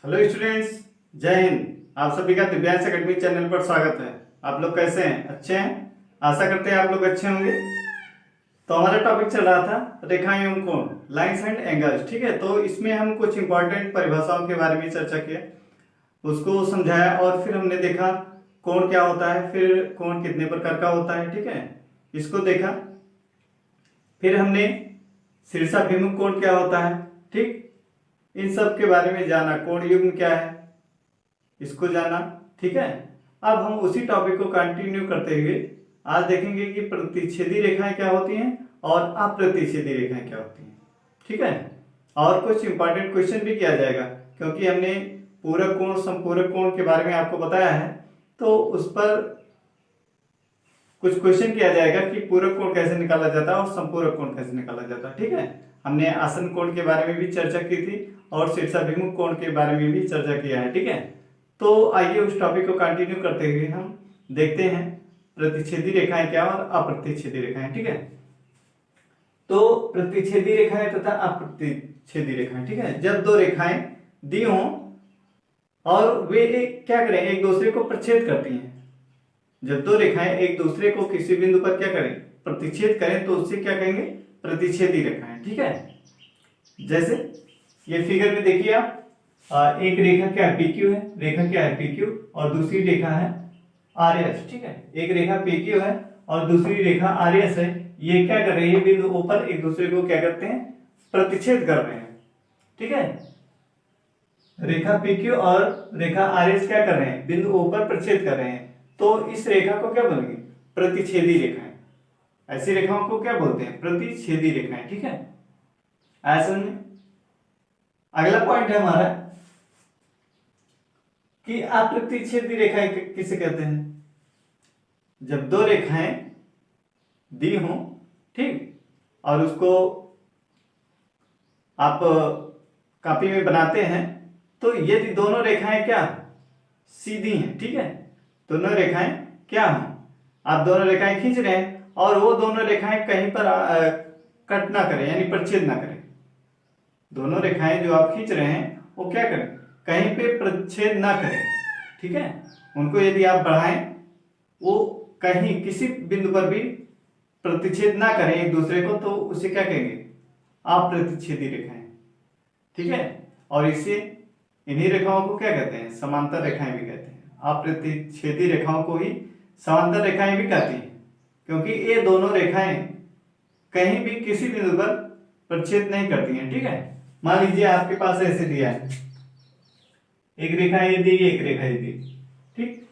Hello students, जय हिंद। आप सभी का दिव्यांश एकेडमी चैनल पर स्वागत है। आप लोग कैसे हैं? अच्छे हैं? आशा करते हैं आप लोग अच्छे होंगे। तो हमारा टॉपिक चल रहा था रेखाएं एवं कोण, लाइंस एंड एंगल्स। ठीक है, तो इसमें हम कुछ इंपॉर्टेंट परिभाषाओं के बारे में चर्चा किया, उसको समझाया और फिर हमने देखा कोण क्या होता है, फिर कोण कितने प्रकार का होता है। ठीक है, इसको देखा। फिर हमने शीर्षाभिमुख कोण क्या होता है, ठीक, इन सब के बारे में जाना। कोण युग्म क्या है, इसको जाना। ठीक है, अब हम उसी टॉपिक को कंटिन्यू करते हुए आज देखेंगे कि प्रतिच्छेदी रेखाएं क्या होती हैं और अप्रतिच्छेदी रेखाएं क्या होती हैं। ठीक है, और कुछ इंपॉर्टेंट क्वेश्चन भी किया जाएगा, क्योंकि हमने पूरक कोण संपूरक कोण के बारे में आपको बताया है, तो उस पर कुछ क्वेश्चन किया जाएगा कि पूरक कोण कैसे निकाला जाता है और संपूरक कोण कैसे निकाला जाता है। ठीक है, हमने आसन कोण के बारे में भी चर्चा की थी और शीर्षाभिमुख कोण के बारे में भी चर्चा किया है। ठीक है, तो आइए उस टॉपिक को कंटिन्यू करते हुए हम देखते हैं प्रतिच्छेदी रेखाएं क्या और अप्रतिच्छेदी रेखाएं। ठीक है, तो प्रतिच्छेदी रेखाएं तथा अप्रतिच्छेदी रेखाएं, ठीक है, जब दो रेखाएं दी हों और वे क्या करें, एक दूसरे को प्रच्छेद करती हैं। जब दो रेखाएं एक दूसरे को किसी बिंदु पर क्या करें, प्रतिच्छेद करें, तो उससे क्या कहेंगे, प्रतिच्छेदी रेखाएं। ठीक है, जैसे ये फिगर में देखिए आप, एक रेखा क्या है, PQ है, रेखा क्या है PQ, और दूसरी रेखा है RS। ठीक है, एक रेखा PQ है और दूसरी रेखा RS है। ये क्या कर रही है, बिंदु ऊपर एक दूसरे को क्या करते हैं, प्रतिच्छेद कर रहे हैं। ठीक है, रेखा PQ और रेखा RS क्या कर रहे हैं, बिंदु ऊपर प्रतिच्छेद कर रहे हैं, तो इस रेखा को क्या बोलेंगे, प्रतिच्छेदी रेखाएं। ऐसी रेखाओं को क्या बोलते हैं, प्रतिच्छेदी रेखाएं। ठीक है, ऐसा में अगला पॉइंट है हमारा कि अप्रतिच्छेदी रेखाएं किसे कहते हैं। जब दो रेखाएं दी हों, ठीक, और उसको आप कॉपी में बनाते हैं, तो यदि दोनों रेखाएं क्या सीधी हैं, ठीक है, दोनों रेखाएं क्या हों, आप दोनों रेखाएं खींच रहे हैं और वो दोनों रेखाएं कहीं पर कट ना करें, यानी प्रच्छेद ना करें। दोनों रेखाएं जो आप खींच रहे हैं वो क्या करें, कहीं पे प्रच्छेद ना करें। ठीक है, उनको यदि आप बढ़ाएं, वो कहीं किसी बिंदु पर भी प्रतिच्छेद ना करें एक दूसरे को, तो उसे क्या कहेंगे, अप्रतिच्छेदी रेखाएं। ठीक है, और इसे इन्हीं रेखाओं को क्या कहते हैं, समांतर रेखाएं भी कहते हैं। अप्रतिच्छेदी रेखाओं को ही समांतर रेखाएं भी कहती हैं, क्योंकि ये दोनों रेखाएं कहीं भी किसी बिंदु पर प्रच्छेद नहीं करती हैं। ठीक है, मान लीजिए आपके पास ऐसे दिया है, एक रेखा ये दी, एक रेखा ये दी, ठीक।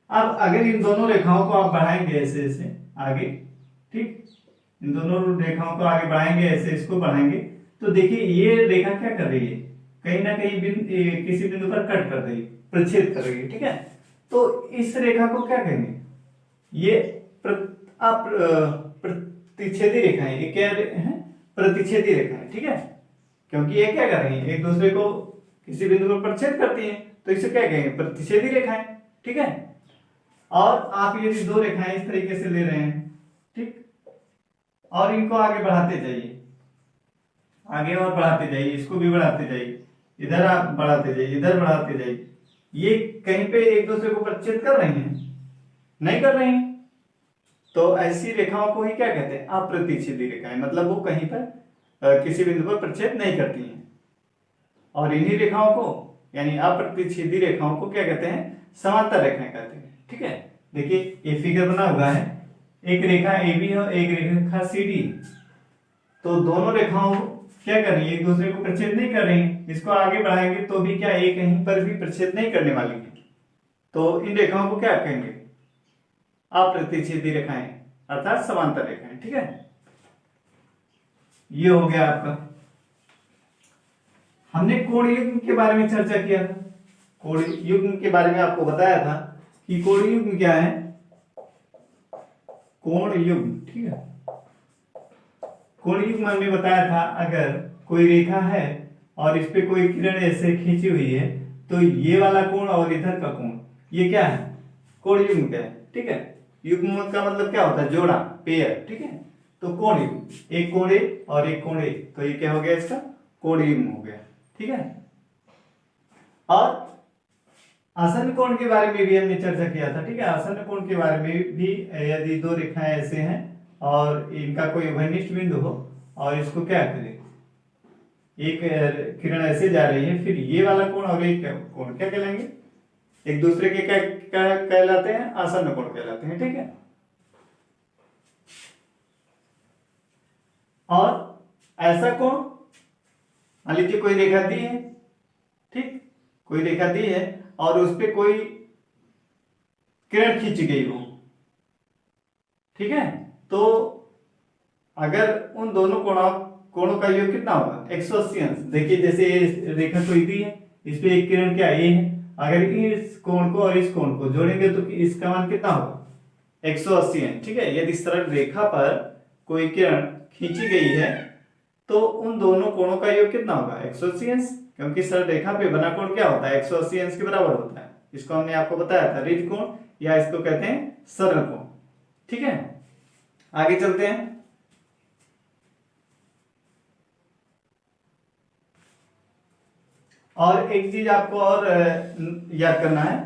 अब अगर इन दोनों रेखाओं को आप बढ़ाएंगे ऐसे ऐसे आगे, ठीक, इन दोनों रेखाओं को आगे बढ़ाएंगे, ऐसे इसको बढ़ाएंगे, तो देखिए ये रेखा क्या कर रही है, कहीं ना कहीं किसी बिंदु पर कट कर रही है, प्रच्छेद कर रही है। ठीक है, तो इस रेखा को क्या कहेंगे, ये प्रतिच्छेदी रेखाएं। ये क्या है, प्रतिच्छेदी रेखाएं। ठीक है, क्योंकि ये क्या कर रही है, एक दूसरे को किसी बिंदु पर प्रच्छेद करती हैं, तो इसे क्या कहेंगे, प्रतिच्छेदी रेखाएं। ठीक है, और आप यदि दो रेखाएं इस तरीके से ले रहे हैं, ठीक, और इनको आगे बढ़ाते जाइए, आगे और बढ़ाते जाइए, इसको भी बढ़ाते जाइए, इधर आप बढ़ाते जाइए, इधर बढ़ाते जाइए, ये कहीं पे एक दूसरे को प्रच्छेद कर रही हैं, नहीं कर रही हैं, तो ऐसी रेखाओं को ही क्या कहते हैं, अप्रतिच्छेदी रेखाएं। मतलब वो कहीं पर किसी बिंदु पर प्रच्छेद नहीं करती हैं। और इन्हीं रेखाओं को, यानी अप्रतिच्छेदी रेखाओं को क्या कहते हैं, समांतर रेखाएं कहते हैं। ठीक है, देखिए ये फिगर बना हुआ है, एक रेखा AB और एक रेखा CD, तो दोनों रेखाओं क्या कर रही है, एक दूसरे को प्रच्छेद नहीं कर रही है। इसको आगे बढ़ाएंगे तो भी क्या, एक कहीं पर भी प्रच्छेद नहीं करने वाली है, तो इन रेखाओं को क्या कहेंगे, अप्रतिच्छेदी रेखाएं, अर्थात समांतर रेखाएं। ठीक है, ये हो गया आपका। हमने कोण युग्म के बारे में चर्चा किया था। कोण युग्म के बारे में आपको बताया था कि कोण युग्म क्या है, कोण युग्म, ठीक है, कोण युग्म हमने बताया था, अगर कोई रेखा है और इस पे कोई किरण ऐसे खींची हुई है, तो ये वाला कोण और इधर का कोण, ये क्या है, कोण युग्म क्या है। ठीक है, युग्म का मतलब क्या होता है, जोड़ा, पेयर। ठीक है, तो कोण युग्म, एक कोण A और एक कोण A, तो ये क्या हो गया, इसका कोण युग्म हो गया। ठीक है, और आसन्न कोण के बारे में भी हमने चर्चा किया था, ठीक है। आसन्न कोण के बारे में भी यदि दो रेखाएं ऐसे हैं और इनका कोई उभयनिष्ठ बिंदु हो और इसको क्या करें, एक किरण ऐसे जा रही है, फिर ये वाला कोण और एक कोण क्या कहलाएंगे, एक दूसरे के क्या कहलाते हैं, आसन्न कोण कहलाते हैं, ठीक है। और ऐसा कोण, मान लीजिए कोई रेखा दी है, ठीक, कोई रेखा दी है और उस पर कोई किरण खींची गई हो, ठीक है, तो अगर उन दोनों कोणों का योग कितना होगा, 180 अंश। देखिए जैसे ये रेखा कोई दी है, इस पे एक किरण क्या ये है, अगर इस कोण को और इस कोण को जोड़ेंगे तो इसका मान कितना होगा, 180 अंश, ठीक है। यदि सरल रेखा पर कोई किरण खींची गई है तो उन दोनों कोणों का योग कितना होगा, 180 अंश, क्योंकि सरल रेखा पे बना कोण क्या होता है, 180 अंश के बराबर होता है। इसको हमने आपको बताया था रिज कोण, या इसको कहते हैं सरल कोण, ठीक है। आगे चलते हैं। और एक चीज आपको और याद करना है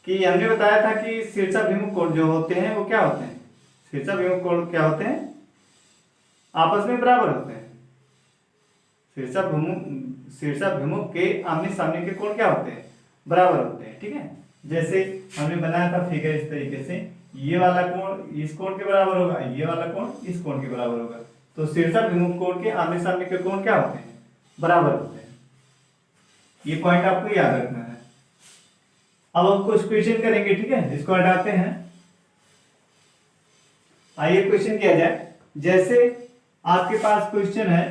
कि हमने बताया था कि शीर्षाभिमुख कोण जो होते हैं वो क्या होते हैं, शीर्षाभिमुख कोण क्या होते हैं, आपस में बराबर होते हैं। शीर्षाभिमुख के आमने सामने के कोण क्या होते हैं, बराबर होते हैं, ठीक है। जैसे हमने बनाया था फिगर इस तरीके से, ये वाला कोण इस कोण के बराबर होगा, ये वाला कोण इस कोण के बराबर होगा, तो शीर्षाभिमुख कोण के आमने सामने के कोण क्या होते हैं, बराबर होते हैं। ये पॉइंट आपको याद रखना है। अब हम कुछ क्वेश्चन करेंगे, ठीक है, इसको हटाते हैं। आइए क्वेश्चन किया जाए। जैसे आपके पास क्वेश्चन है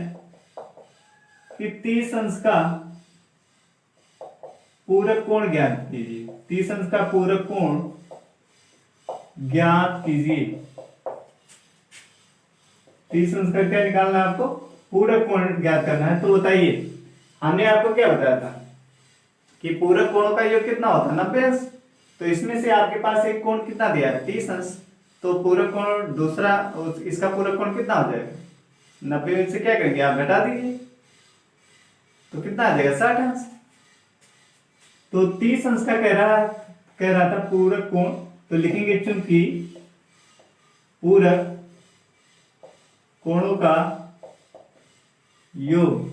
कि 30 अंश का पूरक कोण ज्ञात कीजिए, 30 अंश का पूरक कोण ज्ञात कीजिए। 30 अंश का क्या निकालना है आपको, पूरक कोण ज्ञात करना है। तो बताइए, हमने आपको क्या बताया था कि पूरक कोणों का योग कितना होता है, 90 अंश। तो इसमें से आपके पास एक कोण कितना दिया है, 30 अंश, तो पूरक कोण दूसरा, इसका पूरक कोण कितना हो जाएगा, 90 में से क्या करेंगे आप, घटा दीजिए, तो कितना आ जाएगा, 60 अंश। तो 30 अंश का कह रहा था पूरक कोण, तो लिखेंगे चूंकि पूरक कोणों का योग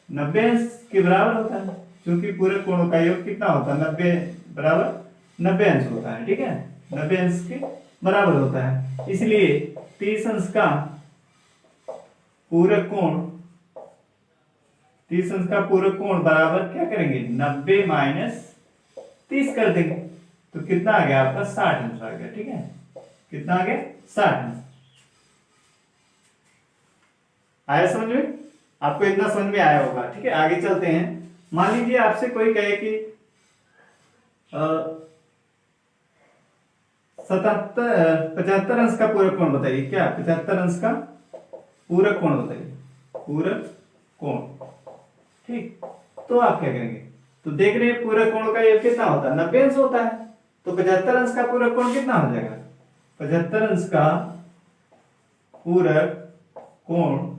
90 अंश के बराबर होता है, क्योंकि पूरक कोणों का योग कितना होता है, 90 बराबर 90 अंश होता है, ठीक है, 90 अंश के बराबर होता है। इसलिए 30 अंश का पूरक कोण, 30 अंश का पूरक कोण बराबर क्या करेंगे, 90 माइनस 30 कर देंगे, तो कितना आ गया आपका, 60 अंश आ गया, ठीक है। कितना आ गया, 60 अंश। आया समझ में, आपको इतना समझ में आया होगा, ठीक है। आगे चलते हैं। मान लीजिए आपसे कोई कहे कि 75 अंश का पूरक कोण बताइए, क्या 75 अंश का पूरक कोण बताइए, पूरक कोण, ठीक। तो आप क्या करेंगे, तो देख रहे हैं पूरक कोण का योग कितना होता है, 90 अंश होता है, तो 75 अंश का पूरक कोण कितना हो जाएगा, 75 अंश का पूरक कोण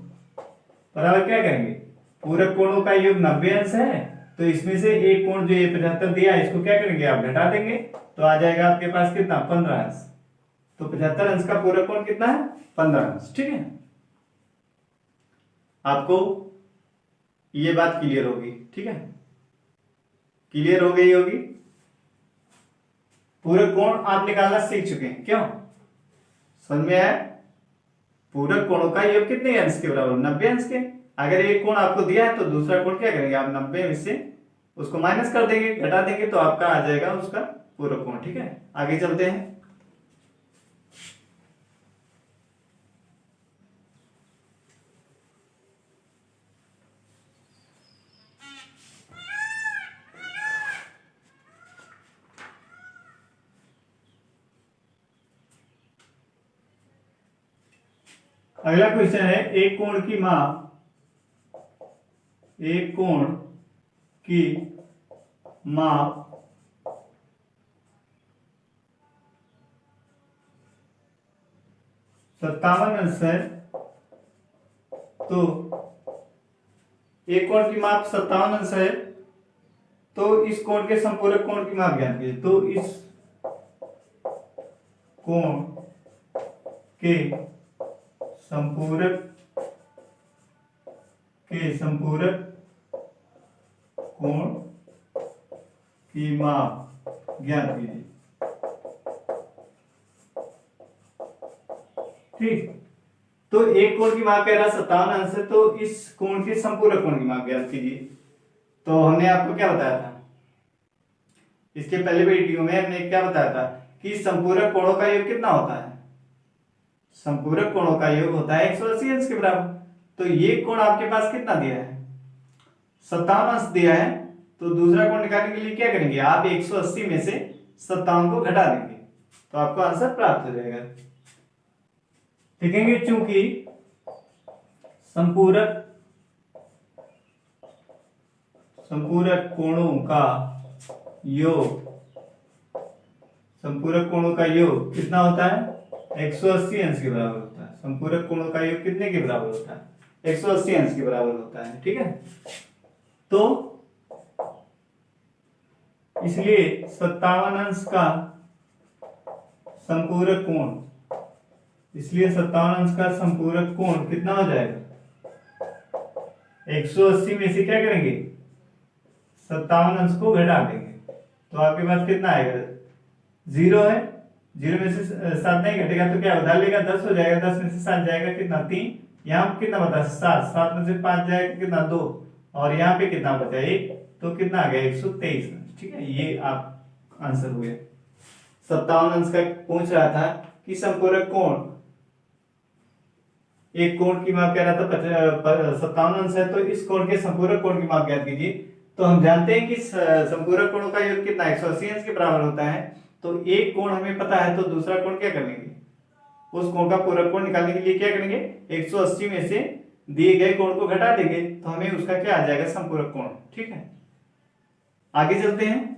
बराबर क्या करेंगे, पूरक कोणों का योग 90 अंश है, तो इसमें से एक कोण जो ये 75 दिया है, इसको क्या करेंगे आप, घटा देंगे, तो आ जाएगा आपके पास कितना, 15 अंश। तो 75 अंश का पूरक कोण कितना है, 15 अंश, ठीक है। आपको ये बात क्लियर होगी, ठीक है, क्लियर हो गई होगी। पूरक कोण आप निकालना सीख चुके हैं, क्यों, समझ में आया। पूरक कोणों का योग कितने अंश के बराबर, 90 अंश के। अगर एक कोण आपको दिया है तो दूसरा कोण क्या करेंगे आप, 90 में से उसको माइनस कर देंगे, घटा देंगे, तो आपका आ जाएगा उसका पूरक कोण, ठीक है। आगे चलते हैं। अगला क्वेश्चन है, एक कोण की माप, एक कोण की माप 57 अंश है, तो एक कोण की माप 57 अंश है, तो इस कोण के संपूरक कोण की माप ज्ञात कीजिए। तो इस कोण के संपूरक कोण की माप ज्ञात कीजिए। ठीक, तो एक कोण की माप कह रहा 57 अंश है, तो इस कोण के संपूरक कोण की माप ज्ञात कीजिए। तो हमने आपको क्या बताया था, इसके पहले वीडियो में हमने क्या बताया था कि संपूरक कोणों का योग कितना होता है। संपूरक कोणों का योग होता है 180 अंश के बराबर। तो ये कोण आपके पास कितना दिया है, 57 अंश दिया है। तो दूसरा कोण निकालने के लिए क्या करेंगे, आप 180 में से 57 को घटा देंगे, तो आपको आंसर प्राप्त हो जाएगा। लिखेंगे चूंकि संपूरक कोणों का योग कितना होता है, 180 अंश के बराबर होता है। संपूरक कोणों का योग कितने के बराबर होता है, 180 अंश के बराबर होता है। ठीक है, तो इसलिए 57 अंश का संपूरक कोण कितना हो जाएगा, 180 में से क्या करेंगे, 57 अंश को घटा देंगे, तो आपके पास कितना आएगा, 0 है। 0 में से 7 नहीं घटेगा तो क्या उधार लेगा, 10 हो जाएगा। 10 में से 7 जाएगा कितना, 3। यहाँ कितना बता 7, 7 में से 5 जाएगा कितना, 2, और यहाँ पे कितना बचा 1, तो कितना आ गया 123 अंश। ठीक है, ये आप आंसर हो गया। 57 अंश का पूछ रहा था कि संपूरक कोण, एक कोण की माप कह रहा था 57 अंश है, तो इस कोण के संपूरक कोण की माप ज्ञात कीजिए। तो हम जानते हैं कि संपूरक कोणों का योग कितना 180 अंश के बराबर होता है। तो एक कोण हमें पता है, तो दूसरा कोण क्या कर लेंगे, उस कोण का पूरक कोण निकालने के लिए क्या करेंगे, 180 में से दिए गए कोण को घटा देंगे, तो हमें उसका क्या आ जाएगा, संपूरक कोण। ठीक है, आगे चलते हैं।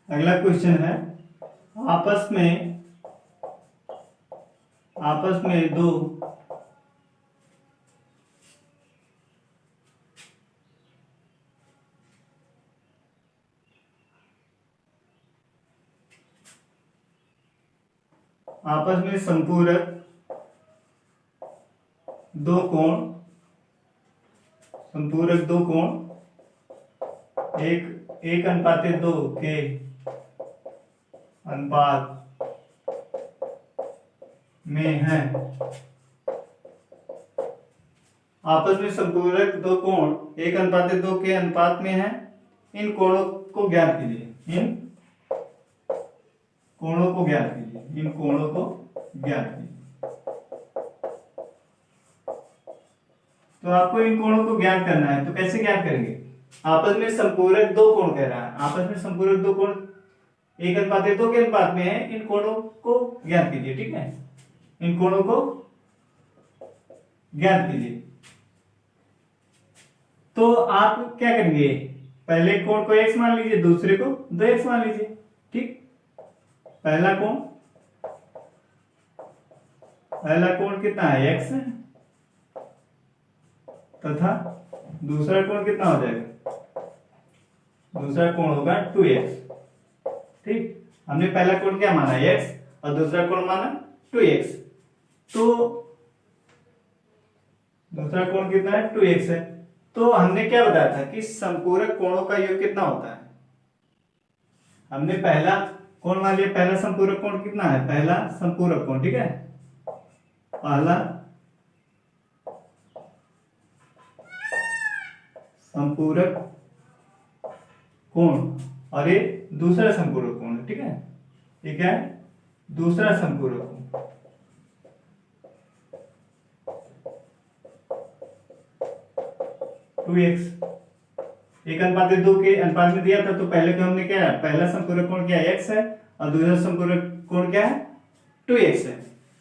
अगला क्वेश्चन है, आपस में दो संपूरक दो कोण एक अनुपात 2 के अनुपात में है। आपस में संपूरक दो कोण 1:2 के अनुपात में है। इन कोणों को ज्ञात कीजिए। तो आपको इन कोणों को ज्ञात करना है, तो कैसे ज्ञात करेंगे, आपस में संपूरक दो कोण कह रहा है, आपस में संपूरक दो कोण 1:2 के अनुपात में है, इन कोणों को ज्ञात कीजिए। ठीक है, इन कोणों को ज्ञात कीजिए। तो आप क्या करेंगे, पहले कोण को x मान लीजिए, दूसरे को 2x मान लीजिए। ठीक, पहला कोण कितना है, x है, तथा दूसरा कोण कितना हो जाएगा, दूसरा कोण होगा 2x। ठीक, हमने पहला कोण क्या माना, x, और दूसरा कोण माना 2x। तो दूसरा कोण कितना है, 2x है। तो हमने क्या बताया था कि संपूरक कोणों का योग कितना होता है। हमने पहला कोण मान लिया, पहला संपूरक कोण कितना है, पहला संपूरक कोण। ठीक है, पहला संपूरक कोण और ये दूसरा संपूरक कोण है। ठीक है, ये क्या है, दूसरा संपूरक कोण। 2x 1:2 के अनुपात में दिया था, तो पहले को हमने क्या, पहला संपूरक कोण क्या x है, और दूसरा संपूरक कोण क्या है 2x है,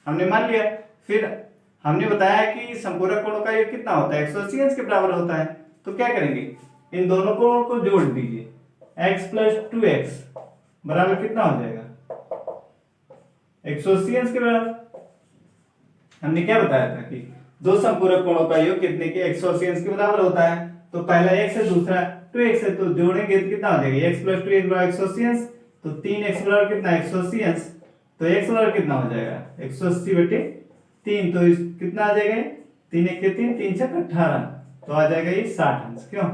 हमने मान लिया। फिर हमने बताया कि संपूरक कोणों का योग कितना होता है 180 अंश के बराबर होता है। तो क्या करेंगे, इन दोनों कोणों को जोड़ दीजिए, x प्लस 2x बराबर कितना हो जाएगा 180 अंश के बराबर। हमने क्या बताया था कि दो संपूरक कोणों का योग कितने के 180 अंश के बराबर होता है। तो पहला x है दूसरा 2x है, तो जोड़ेंगे तो कितना हो जाएगा x प्लस 2x बराबर 180 अंश। तो 3x बराबर कितना 180 अंश, तो x बराबर कितना हो जाएगा 180 बटे 3, तो कितना आ जाएगा 3 1 के 3 3 6 18, तो आ जाएगा ये 60 अंश। क्यों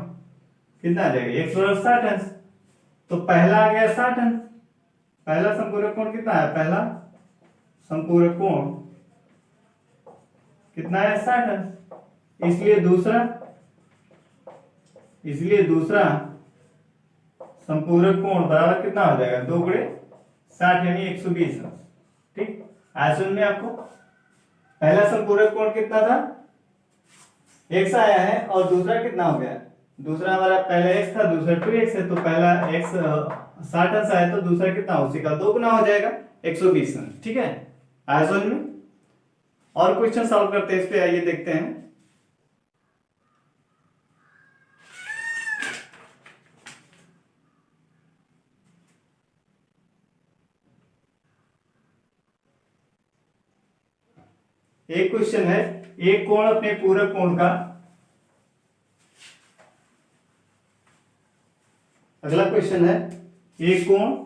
कितना आ जाएगा x बराबर 60 अंश। तो पहला आ गया 60 अंश, पहला संपूरक कोण कितना है, पहला संपूरक कोण कितना है 60 अंश। इसलिए दूसरा संपूरक कोण बराबर कितना हो जाएगा 2 गुणे 60 यानी 120 अंश। ठीक, आज सुन में आपको पहला संपूरक कोण कितना था x आया है, और दूसरा कितना हो गया, दूसरा हमारा पहला x था दूसरा 2x है, तो पहला x 60 अंश आया, तो दूसरा कितना उसी का 2 गुना हो जाएगा 120 अंश। ठीक है, आज सुन में और क्वेश्चन सॉल्व करते हैं इस पे, आइए देखते हैं। एक क्वेश्चन है, एक कोण अपने पूरक कोण का, अगला क्वेश्चन है एक कोण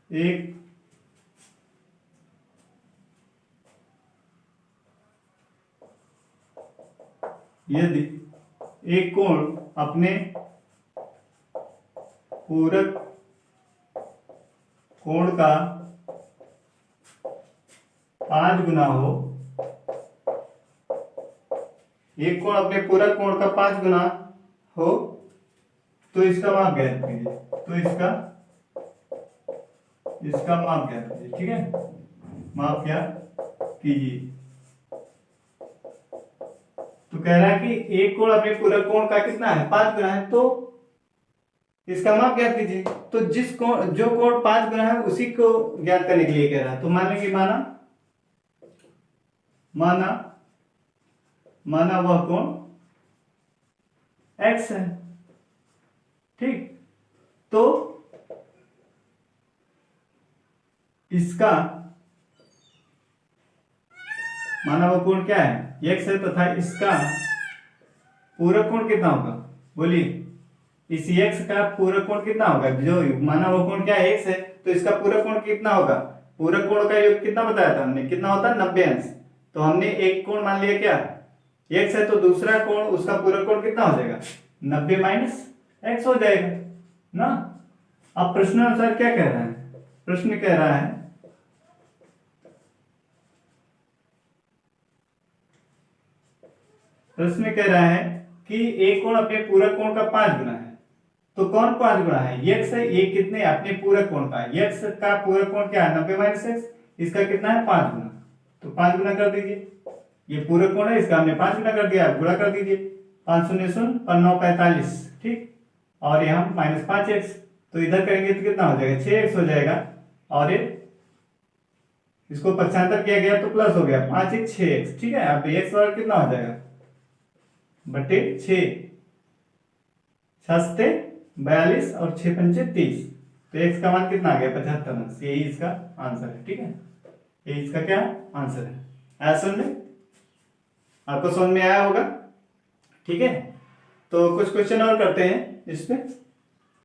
एक यदि एक कोण अपने पूरक कोण का 5 गुना हो, एक कोण अपने पूरक कोण का 5 गुना हो, तो इसका माप ज्ञात कीजिए। तो इसका माप ज्ञात कीजिए। ठीक है, माप क्या कीजिए। तो कह रहा है कि एक कोण अपने पूरक कोण का कितना है 5 गुना है, तो इसका माप ज्ञात कीजिए। तो जो कोण 5 गुना है उसी को ज्ञात करने के लिए कह रहा है। तो मान लीजिए माना वह कोण x है। ठीक, तो इसका माना वह कोण क्या है x है, तथा इसका पूरक कोण कितना होगा, बोलिए इस x का पूरक कोण कितना होगा, जो माना वो कोण क्या है x है, तो इसका पूरक कोण कितना होगा, पूरक कोण का योग कितना बताया था हमने, कितना होता है 90 अंश। तो हमने एक कोण मान लिया क्या x है, तो दूसरा कोण उसका पूरक कोण कितना हो जाएगा 90 माइनस x हो जाएगा ना। अब प्रश्न अनुसार क्या कह रहा है, प्रश्न कह रहा है कि एक कोण अपने पूरक कोण का 5 गुना है। तो कौन 5 गुना है, x है, ये कितने अपने पूरक कोण का, x का पूरक कोण क्या है 90 माइनस x, इसका कितना है 5 गुना। तो 5 गुना कर दीजिए, ये पूरक कोण है इसका हमने 5 गुना कर दिया, गुणा कर दीजिए 5 शून्य शून्य 5 9 45। ठीक, और यहाँ माइनस 5x, तो इधर करेंगे तो कितना हो जाएगा 6x हो जाएगा, और इसको पक्षांतर किया गया तो प्लस हो गया 5 1 6x। ठीक है, अब x बराबर कितना हो जाएगा बटे 6, 6 42 और 6 पंचे 30, तो x का मान कितना आ गया 75 अंश। यही इसका आंसर है। ठीक है, यही इसका क्या आंसर है। आया समझ में, आपको समझ में आया होगा। ठीक है, तो कुछ क्वेश्चन और करते हैं इस पे।